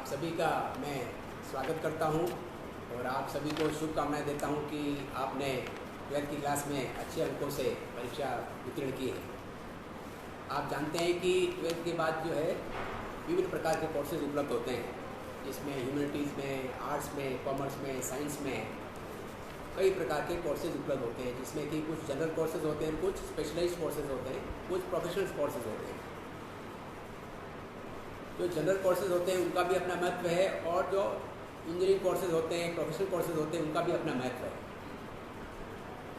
आप सभी का मैं स्वागत करता हूं और आप सभी को शुभकामनाएं देता हूं कि आपने 12th की क्लास में अच्छे अंकों से परीक्षा उत्तीर्ण की है। आप जानते हैं कि 12th के बाद जो है विभिन्न प्रकार के कोर्सेज उपलब्ध होते हैं, जिसमें ह्यूमैनिटीज़ में, आर्ट्स में, कॉमर्स में, साइंस में कई प्रकार के कोर्सेज उपलब्ध होते हैं, जिसमें कि कुछ जनरल कोर्सेज होते हैं, कुछ स्पेशलाइज्ड कोर्सेज होते हैं, कुछ प्रोफेशनल कोर्सेज होते हैं। जो जनरल कोर्सेज होते हैं उनका भी अपना महत्व है और जो इंजीनियरिंग कोर्सेज होते हैं, प्रोफेशनल कोर्सेज होते हैं, उनका भी अपना महत्व है।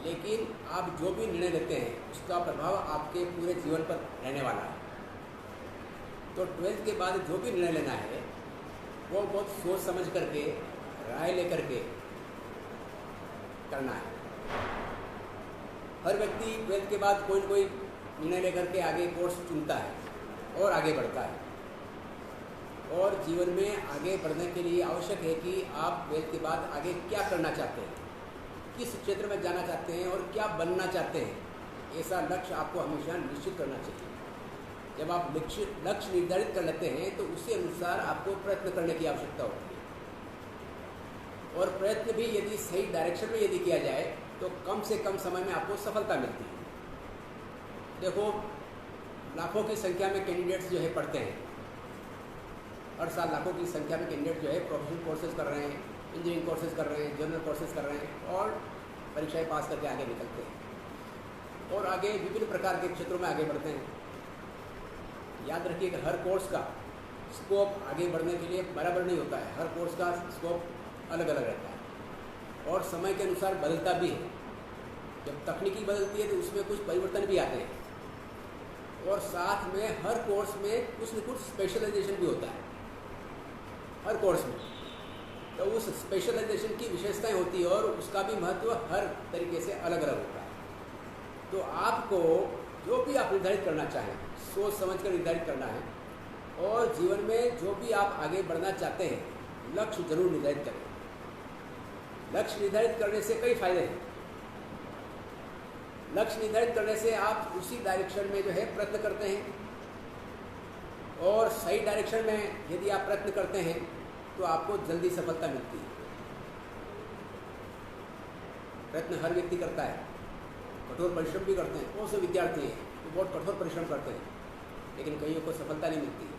लेकिन आप जो भी निर्णय लेते हैं उसका प्रभाव आपके पूरे जीवन पर रहने वाला है। तो 12th के बाद जो भी निर्णय लेना है वो बहुत सोच समझ करके, राय लेकर के करना है। हर व्यक्ति 12th के बाद कोई न कोई निर्णय लेकर के आगे कोर्स चुनता है और आगे बढ़ता है। और जीवन में आगे बढ़ने के लिए आवश्यक है कि आप 12th के बाद आगे क्या करना चाहते हैं, किस क्षेत्र में जाना चाहते हैं और क्या बनना चाहते हैं, ऐसा लक्ष्य आपको हमेशा निश्चित करना चाहिए। जब आप लक्ष्य निर्धारित कर लेते हैं तो उसी अनुसार आपको प्रयत्न करने की आवश्यकता होती है। और प्रयत्न भी यदि सही डायरेक्शन में यदि किया जाए तो कम से कम समय में आपको सफलता मिलती है। देखो, लाखों की संख्या में कैंडिडेट्स जो है पढ़ते हैं, हर साल लाखों की संख्या में कैंडिडेट जो है प्रोफेशनल कोर्सेज कर रहे हैं, इंजीनियरिंग कोर्सेज कर रहे हैं, जनरल कोर्सेज कर रहे हैं और परीक्षाएं पास करके आगे निकलते हैं और आगे विभिन्न प्रकार के क्षेत्रों में आगे बढ़ते हैं। याद रखिए कि हर कोर्स का स्कोप आगे बढ़ने के लिए बराबर नहीं होता है, हर कोर्स का स्कोप अलग अलग रहता है और समय के अनुसार बदलता भी है। जब तकनीकी बदलती है तो उसमें कुछ परिवर्तन भी आते हैं और साथ में हर कोर्स में कुछ न कुछ स्पेशलाइजेशन भी होता है हर कोर्स में। तो उस स्पेशलाइजेशन की विशेषताएं होती है और उसका भी महत्व हर तरीके से अलग अलग होता है। तो आपको जो भी आप निर्धारित करना चाहें, सोच समझ कर निर्धारित करना है और जीवन में जो भी आप आगे बढ़ना चाहते हैं, लक्ष्य जरूर निर्धारित करें। लक्ष्य निर्धारित करने से कई फायदे हैं। लक्ष्य निर्धारित करने से आप उसी डायरेक्शन में जो है प्रयत्न करते हैं और सही डायरेक्शन में यदि आप प्रयत्न करते हैं तो आपको जल्दी सफलता मिलती है। प्रयत्न हर व्यक्ति करता है, कठोर परिश्रम भी करते हैं। बहुत से विद्यार्थी हैं जो बहुत कठोर परिश्रम करते हैं लेकिन कईयों को सफलता नहीं मिलती है।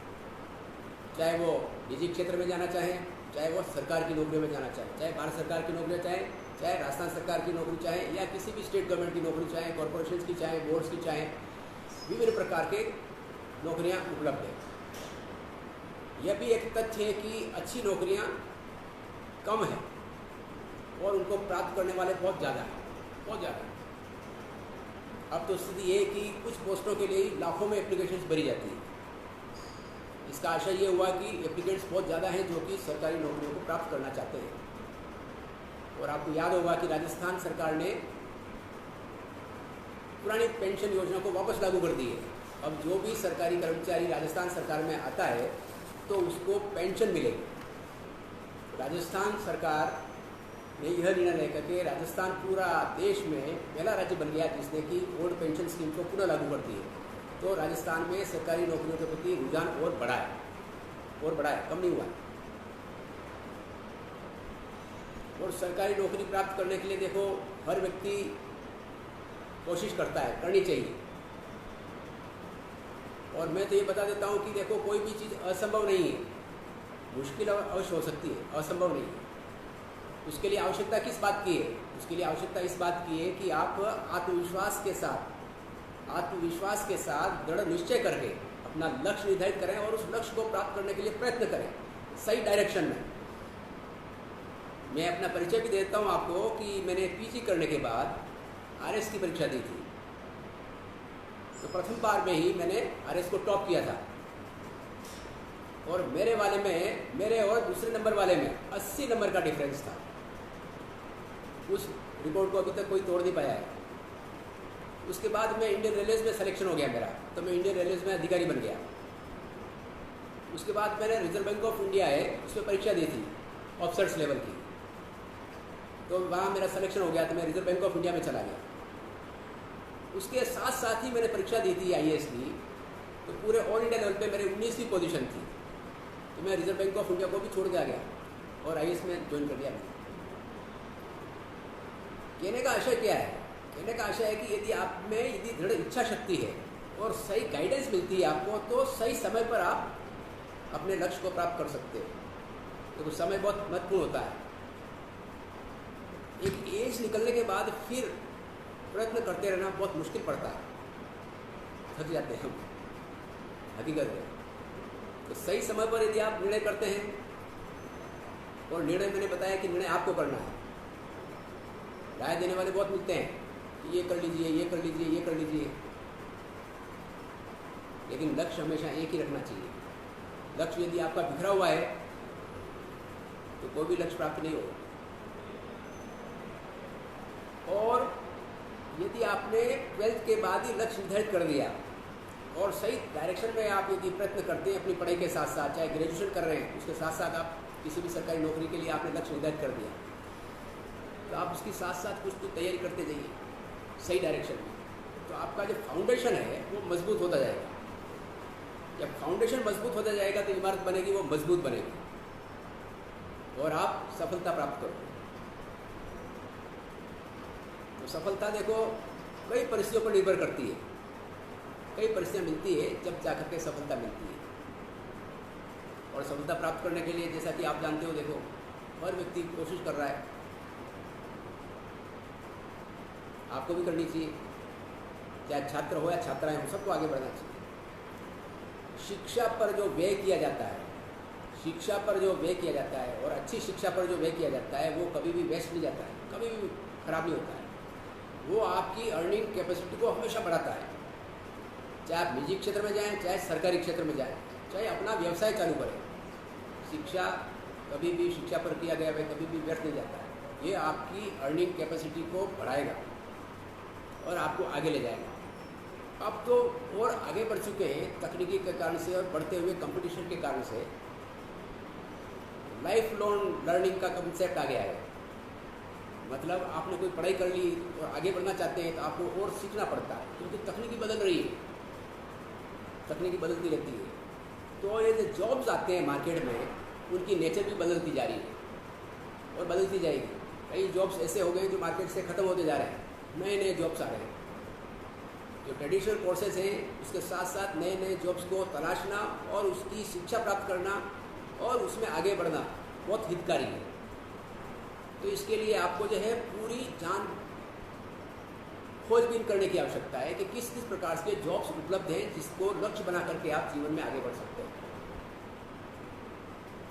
चाहे वो निजी क्षेत्र में जाना चाहें, चाहे वो सरकार की नौकरी में जाना चाहें, चाहे भारत सरकार की नौकरी चाहें, चाहे राजस्थान सरकार की नौकरी चाहें या किसी भी स्टेट गवर्नमेंट की नौकरी चाहें, कॉरपोरेशन की चाहें, बोर्ड्स की चाहें, विभिन्न प्रकार के नौकरियां उपलब्ध हैं। यह भी एक तथ्य है कि अच्छी नौकरियां कम हैं और उनको प्राप्त करने वाले बहुत ज़्यादा हैं, बहुत ज़्यादा। अब तो स्थिति ये है कि कुछ पोस्टों के लिए लाखों में एप्लीकेशंस भरी जाती है। इसका आशय ये हुआ कि एप्लीकेंट्स बहुत ज़्यादा हैं जो कि सरकारी नौकरियों को प्राप्त करना चाहते हैं। और आपको याद होगा कि राजस्थान सरकार ने पुरानी पेंशन योजना को वापस लागू कर दी है। अब जो भी सरकारी कर्मचारी राजस्थान सरकार में आता है तो उसको पेंशन मिलेगी। राजस्थान सरकार ने यह निर्णय लेकर के राजस्थान पूरा देश में पहला राज्य बन गया जिसने कि ओल्ड पेंशन स्कीम को पुनः लागू कर दी है। तो राजस्थान में सरकारी नौकरियों के प्रति रुझान और बढ़ा है, कम नहीं हुआ है। और सरकारी नौकरी प्राप्त करने के लिए देखो हर व्यक्ति कोशिश करता है, करनी चाहिए। और मैं तो ये बता देता हूँ कि देखो कोई भी चीज़ असंभव नहीं है, मुश्किल अवश्य हो सकती है, असंभव नहीं है। उसके लिए आवश्यकता किस बात की है? उसके लिए आवश्यकता इस बात की है कि आप आत्मविश्वास के साथ दृढ़ निश्चय करके अपना लक्ष्य निर्धारित करें और उस लक्ष्य को प्राप्त करने के लिए प्रयत्न करें सही डायरेक्शन में। मैं अपना परिचय भी देता हूँ आपको कि मैंने पीजी करने के बाद आरएस की परीक्षा दी थी। तो प्रथम बार में ही मैंने आरएस को टॉप किया था और मेरे और दूसरे नंबर वाले में 80 नंबर का डिफरेंस था। उस रिकॉर्ड को अभी तक कोई तोड़ नहीं पाया है। उसके बाद मैं इंडियन रेलवेज में सिलेक्शन हो गया मेरा, तो मैं इंडियन रेलवेज में अधिकारी बन गया। उसके बाद मैंने रिजर्व बैंक ऑफ इंडिया है उसमें परीक्षा दी थी ऑफिसर्स लेवल की, तो वहाँ मेरा सिलेक्शन हो गया तो मैं रिजर्व बैंक ऑफ इंडिया में चला गया। उसके साथ साथ ही मैंने परीक्षा दी थी आईएएस की, तो पूरे ऑल इंडिया लेवल पे मेरी 19वीं पोजीशन थी। तो मैं रिजर्व बैंक ऑफ इंडिया को भी छोड़ के आ गया और IAS में ज्वाइन कर दिया। कहने का आशय क्या है? कहने का आशय है कि यदि आप में यदि दृढ़ इच्छा शक्ति है और सही गाइडेंस मिलती है आपको, तो सही समय पर आप अपने लक्ष्य को प्राप्त कर सकते हो। तो समय बहुत महत्वपूर्ण होता है। एक एज निकलने के बाद फिर प्रयत्न करते रहना बहुत मुश्किल पड़ता है, थक जाते हैं हम, हकीकत है। तो सही समय पर यदि आप निर्णय करते हैं, और निर्णय मैंने बताया कि निर्णय आपको करना है। राय देने वाले बहुत मिलते हैं कि ये कर लीजिए, ये कर लीजिए, ये कर लीजिए, लेकिन लक्ष्य हमेशा एक ही रखना चाहिए। लक्ष्य यदि आपका बिखरा हुआ है तो कोई भी लक्ष्य प्राप्त नहीं होगा। और यदि आपने 12th के बाद ही लक्ष्य निर्धारित कर दिया और सही डायरेक्शन में आप यदि प्रयत्न करते हैं अपनी पढ़ाई के साथ साथ, चाहे ग्रेजुएशन कर रहे हैं उसके साथ साथ आप किसी भी सरकारी नौकरी के लिए आपने लक्ष्य निर्धारित कर दिया, तो आप उसके साथ साथ कुछ तो तैयारी करते जाइए सही डायरेक्शन में। तो आपका जो फाउंडेशन है वो मजबूत होता जाएगा। जब फाउंडेशन मजबूत होता जाएगा तो इमारत बनेगी, वो मजबूत बनेगी और आप सफलता प्राप्त करोगे। तो सफलता देखो कई परिस्थितियों पर निर्भर करती है। कई परिस्थितियाँ मिलती है जब जाकर के सफलता मिलती है। और सफलता प्राप्त करने के लिए जैसा कि आप जानते हो, देखो हर व्यक्ति कोशिश कर रहा है, आपको भी करनी चाहिए, चाहे छात्र हो या छात्राएं हो, सबको आगे बढ़ना चाहिए। शिक्षा पर जो व्यय किया जाता है, शिक्षा पर जो व्यय किया जाता है और अच्छी शिक्षा पर जो व्यय किया जाता है वो कभी भी वेस्ट नहीं जाता है, कभी भी खराब नहीं होता है। वो आपकी अर्निंग कैपेसिटी को हमेशा बढ़ाता है। चाहे आप निजी क्षेत्र में जाएं, चाहे सरकारी क्षेत्र में जाएं, चाहे अपना व्यवसाय चालू करें, शिक्षा कभी भी, शिक्षा पर किया गया व्यय कभी भी व्यर्थ नहीं जाता है। ये आपकी अर्निंग कैपेसिटी को बढ़ाएगा और आपको आगे ले जाएगा। अब तो और आगे बढ़ चुके हैं तकनीकी के कारण से और बढ़ते हुए कंपटीशन के कारण से। लाइफ लॉन्ग लर्निंग का कंसेप्ट आ गया है। मतलब आपने कोई पढ़ाई कर ली और आगे बढ़ना चाहते हैं तो आपको और सीखना पड़ता है, क्योंकि तकनीकी बदल रही है, तकनीकी बदलती रहती है। तो ये जो जॉब्स आते हैं मार्केट में, उनकी नेचर भी बदलती जा रही है और बदलती जाएगी। कई जॉब्स ऐसे हो गए जो मार्केट से ख़त्म होते जा रहे हैं, नए नए जॉब्स आ रहे हैं। जो ट्रेडिशनल कोर्सेज हैं उसके साथ साथ नए नए जॉब्स को तलाशना और उसकी शिक्षा प्राप्त करना और उसमें आगे बढ़ना बहुत हितकारी है। तो इसके लिए आपको जो है पूरी जान खोजबीन करने की आवश्यकता है कि किस किस प्रकार के जॉब्स उपलब्ध हैं जिसको लक्ष्य बना करके आप जीवन में आगे बढ़ सकते हैं।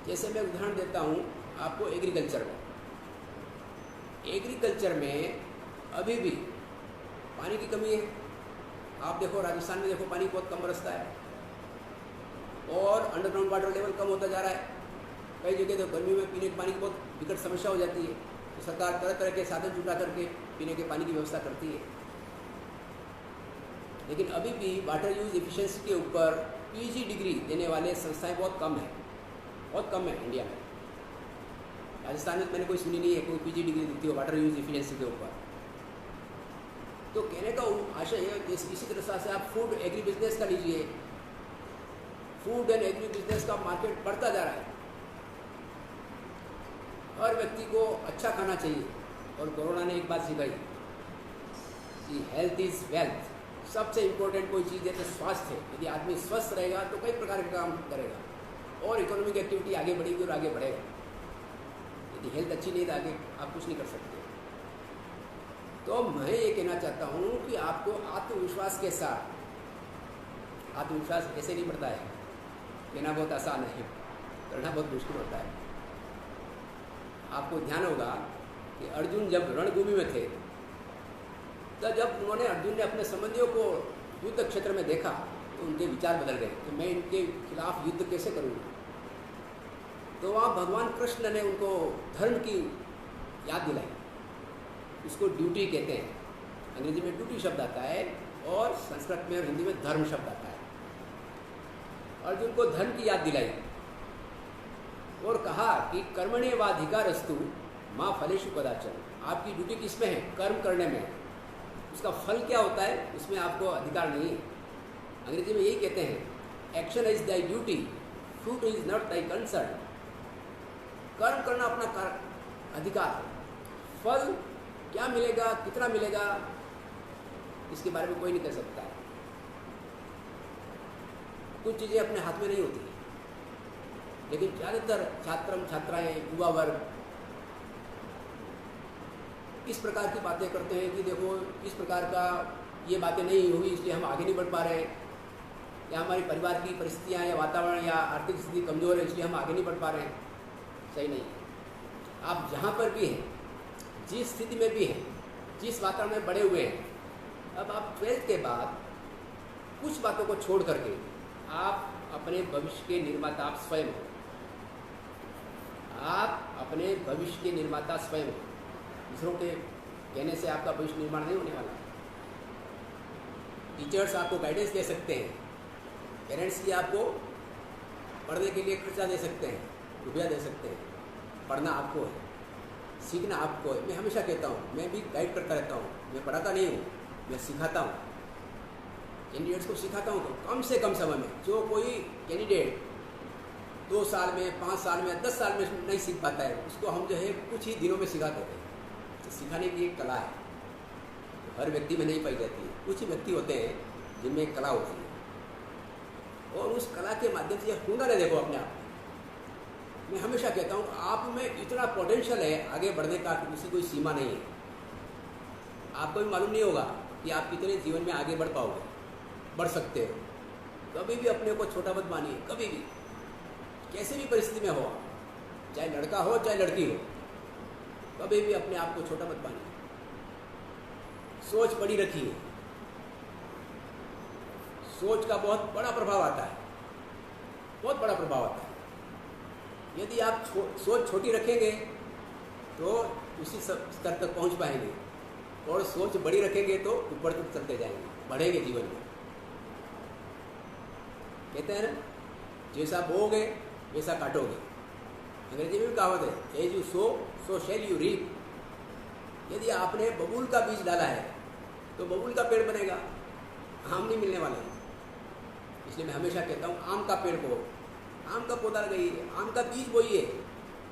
जैसे मैं उदाहरण देता हूँ आपको एग्रीकल्चर में। एग्रीकल्चर में अभी भी पानी की कमी है। आप देखो राजस्थान में देखो पानी बहुत कम बरसता है और अंडरग्राउंड वाटर लेवल कम होता जा रहा है। कई जगह तो गर्मी में पीने के पानी की बहुत विकट समस्या हो जाती है, तो सरकार तरह तरह के साधन जुटा करके पीने के पानी की व्यवस्था करती है। लेकिन अभी भी वाटर यूज एफिशिएंसी के ऊपर PG डिग्री देने वाले संस्थाएं बहुत कम है, बहुत कम है इंडिया में। राजस्थान में मैंने कोई सुनी नहीं है कोई PG डिग्री देती हो वाटर यूज एफिशिएंसी के ऊपर। तो कहने का आशय है इसी तरह से आप फूड एग्री बिजनेस का लीजिए। फूड एंड एग्री बिजनेस का मार्केट बढ़ता जा रहा है। हर व्यक्ति को अच्छा खाना चाहिए और कोरोना ने एक बात सिखाई कि हेल्थ इज़ वेल्थ। सबसे इम्पोर्टेंट कोई चीज़ है तो स्वास्थ्य है। यदि आदमी स्वस्थ रहेगा तो कई प्रकार के काम करेगा और इकोनॉमिक एक्टिविटी आगे बढ़ेगी और आगे बढ़ेगा। यदि हेल्थ अच्छी नहीं तो आगे आप कुछ नहीं कर सकते। तो मैं ये कहना चाहता हूँ कि आपको आत्मविश्वास के साथ, आत्मविश्वास ऐसे नहीं बढ़ता है, कहना बहुत आसान है, करना बहुत मुश्किल होता है। आपको ध्यान होगा कि अर्जुन जब रणभूमि में थे तब जब अर्जुन ने अपने संबंधियों को युद्ध क्षेत्र में देखा तो उनके विचार बदल गए कि मैं इनके खिलाफ युद्ध कैसे करूँगा। तो वहाँ भगवान कृष्ण ने उनको धर्म की याद दिलाई। इसको ड्यूटी कहते हैं। अंग्रेजी में ड्यूटी शब्द आता है और संस्कृत में और हिंदी में धर्म शब्द आता है। अर्जुन को धर्म की याद दिलाई और कहा कि कर्मण्येवाधिकारस्तु मां फलेषु कदाचन। आपकी ड्यूटी किस में है? कर्म करने में। उसका फल क्या होता है उसमें आपको अधिकार नहीं है। अंग्रेजी में यही कहते हैं, action is thy duty, fruit is not thy concern. कर्म करना अपना अधिकार, फल क्या मिलेगा, कितना मिलेगा, इसके बारे में कोई नहीं कह सकता। कुछ चीज़ें अपने हाथ में नहीं होती, लेकिन ज़्यादातर छात्राएं, युवा वर्ग इस प्रकार की बातें करते हैं कि देखो इस प्रकार का ये बातें नहीं हुई इसलिए हम आगे नहीं बढ़ पा रहे हैं, या हमारी परिवार की परिस्थितियाँ या वातावरण या आर्थिक स्थिति कमज़ोर है इसलिए हम आगे नहीं बढ़ पा रहे हैं। सही नहीं। आप जहाँ पर भी हैं, जिस स्थिति में भी हैं, जिस वातावरण में बड़े हुए हैं, अब आप 12th के बाद कुछ बातों को छोड़ करके आप अपने भविष्य के निर्माता आप स्वयं हो। आप अपने भविष्य के निर्माता स्वयं हो। दूसरों के कहने से आपका भविष्य निर्माण नहीं होने वाला। टीचर्स आपको गाइडेंस दे सकते हैं, पेरेंट्स भी आपको पढ़ने के लिए खर्चा दे सकते हैं, रुपया दे सकते हैं। पढ़ना आपको है, सीखना आपको है। मैं हमेशा कहता हूँ, मैं भी गाइड करता रहता हूँ, मैं पढ़ाता नहीं हूँ, मैं सिखाता हूँ। कैंडिडेट्स को सिखाता हूँ तो कम से कम समय में, जो कोई कैंडिडेट 2 साल में, 5 साल में, 10 साल में नहीं सीख पाता है, उसको हम जो है कुछ ही दिनों में सिखा देते हैं। तो सिखाने की एक कला है, तो हर व्यक्ति में नहीं पाई जाती है। कुछ ही व्यक्ति होते हैं जिनमें एक कला होती है, और उस कला के माध्यम से यह हुनर है। देखो अपने आप में, मैं हमेशा कहता हूँ आप में इतना पोटेंशियल है आगे बढ़ने का कि किसी कोई सीमा नहीं है। आपको भी मालूम नहीं होगा कि आप कितने जीवन में आगे बढ़ पाओगे, बढ़ सकते हो। कभी भी अपने को छोटा मत मानिए, कभी भी, कैसे भी परिस्थिति में हो, चाहे लड़का हो चाहे लड़की हो, कभी भी अपने आप को छोटा मत मानिए। सोच बड़ी रखिए। सोच का बहुत बड़ा प्रभाव आता है, बहुत बड़ा प्रभाव आता है। यदि आप सोच छोटी रखेंगे तो उसी स्तर तक पहुंच पाएंगे, और सोच बड़ी रखेंगे तो ऊपर तक चलते जाएंगे, बढ़ेंगे जीवन में। कहते हैं ना, जैसा बोओगे वैसा काटोगे। अंग्रेजी में भी कहावत है, as you sow so shall you reap. यदि आपने बबूल का बीज डाला है तो बबूल का पेड़ बनेगा, आम नहीं मिलने वाला है। इसलिए मैं हमेशा कहता हूँ, आम का पेड़ को, आम का पौधा लगाइए, आम का बीज बोइए,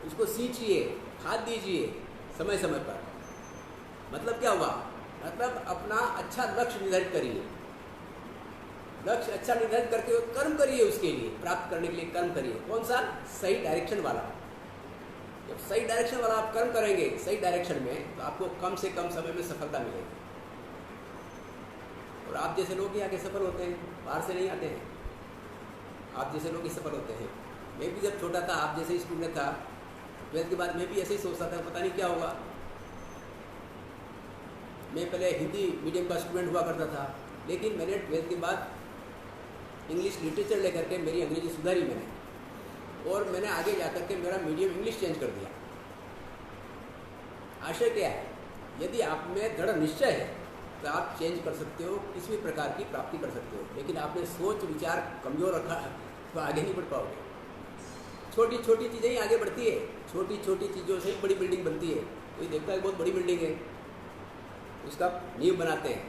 उसको सींचिए, खाद दीजिए समय समय पर। मतलब क्या हुआ? मतलब अपना अच्छा लक्ष्य निर्धारित करिए, लक्ष्य अच्छा निर्धारित करके कर्म करिए, उसके लिए प्राप्त करने के लिए कर्म करिए। कौन सा? सही डायरेक्शन वाला। जब सही डायरेक्शन वाला आप कर्म करेंगे सही डायरेक्शन में, तो आपको कम से कम समय में सफलता मिलेगी। और आप जैसे लोग ही आगे सफल होते हैं, बाहर से नहीं आते हैं। आप जैसे लोग ही सफल होते हैं। मैं भी जब छोटा था, आप जैसे स्कूल में था, 12th के बाद मैं भी ऐसे ही सोचता था, पता नहीं क्या होगा। मैं पहले हिंदी मीडियम का स्टूडेंट हुआ करता था, लेकिन मैंने 12th के बाद इंग्लिश लिटरेचर लेकर के मेरी अंग्रेजी सुधारी मैंने, और मैंने आगे जाकर के मेरा मीडियम इंग्लिश चेंज कर दिया। आशय क्या है? यदि आप में दृढ़ निश्चय है तो आप चेंज कर सकते हो, किसी भी प्रकार की प्राप्ति कर सकते हो। लेकिन आपने सोच विचार कमज़ोर रखा तो आगे नहीं बढ़ पाओगे। छोटी छोटी चीज़ें ही आगे बढ़ती है, छोटी छोटी चीज़ों से ही बड़ी बिल्डिंग बनती है। कोई देखता है बहुत बड़ी बिल्डिंग है, उसका नींव बनाते हैं,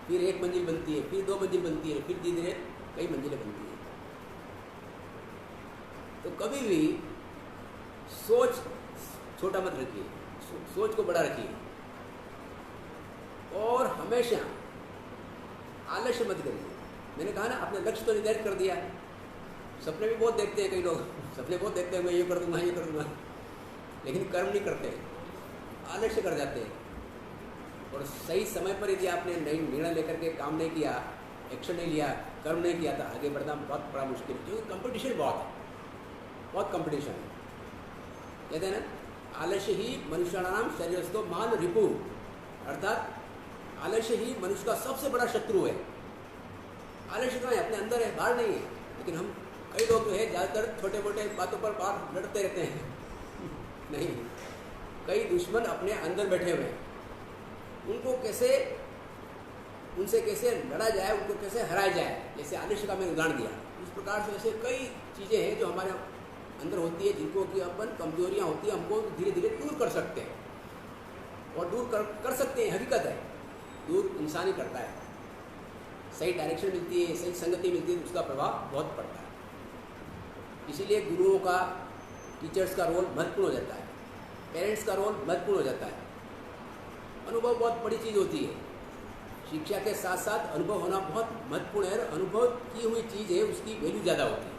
फिर 1 मंजिल बनती है, फिर 2 मंजिल बनती है, फिर धीरे धीरे कई मंजिलें बनती है। तो कभी भी सोच छोटा मत रखिए, सोच को बड़ा रखिए, और हमेशा आलस्य मत करिए। मैंने कहा ना, आपने लक्ष्य तो निर्धारित कर दिया। सपने भी बहुत देखते हैं कई लोग, सपने बहुत देखते हैं, मैं ये कर दूंगा, ये कर दूंगा, लेकिन कर्म नहीं करते, आलस्य कर जाते हैं। और सही समय पर यदि आपने नई निर्णय लेकर के काम नहीं किया, एक्शन नहीं लिया, कर्म नहीं किया, तो आगे बढ़ना बहुत बड़ा मुश्किल है। क्योंकि कंपटीशन बहुत है, बहुत कंपटीशन है। कहते हैं ना, आलस्य ही मनुष्याणाम शरीरस्थो मान रिपु, अर्थात आलस्य ही मनुष्य का सबसे बड़ा शत्रु है। आलस्य कहाँ है? अपने अंदर है, बाहर नहीं है। लेकिन हम कई लोग जो है ज़्यादातर छोटे मोटे बातों पर बाहर लड़ते रहते हैं। नहीं, कई दुश्मन अपने अंदर बैठे हुए हैं, उनको कैसे, उनसे कैसे लड़ा जाए, उनको कैसे हराया जाए। जैसे आलस्य का मैंने उदाहरण दिया, उस प्रकार से ऐसे कई चीज़ें हैं जो हमारे अंदर होती है, जिनको कि अपन कमजोरियाँ होती हैं, हमको धीरे धीरे दूर कर सकते हैं, और दूर कर सकते हैं। हकीकत है, दूर इंसान ही करता है। सही डायरेक्शन मिलती है, सही संगति मिलती है, उसका प्रभाव बहुत पड़ता है। इसीलिए गुरुओं का, टीचर्स का रोल महत्वपूर्ण हो जाता है, पेरेंट्स का रोल महत्वपूर्ण हो जाता है। अनुभव बहुत बड़ी चीज़ होती है। शिक्षा के साथ साथ अनुभव होना बहुत महत्वपूर्ण है, और अनुभव की हुई चीज़ है उसकी वैल्यू ज़्यादा होती है।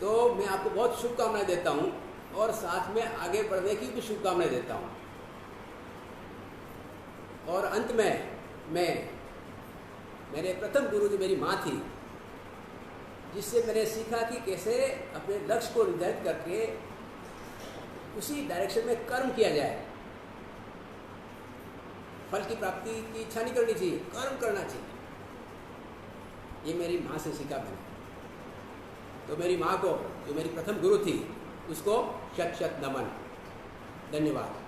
तो मैं आपको बहुत शुभकामनाएं देता हूँ, और साथ में आगे बढ़ने की भी शुभकामनाएं देता हूँ। और अंत में मेरे प्रथम गुरु जो मेरी माँ थी, जिससे मैंने सीखा कि कैसे अपने लक्ष्य को निर्धारित करके उसी डायरेक्शन में कर्म किया जाए। फल की प्राप्ति की इच्छा नहीं करनी चाहिए, कर्म करना चाहिए। ये मेरी माँ से सीखा मैंने। तो मेरी माँ को, जो मेरी प्रथम गुरु थी, उसको शत शत नमन। धन्यवाद।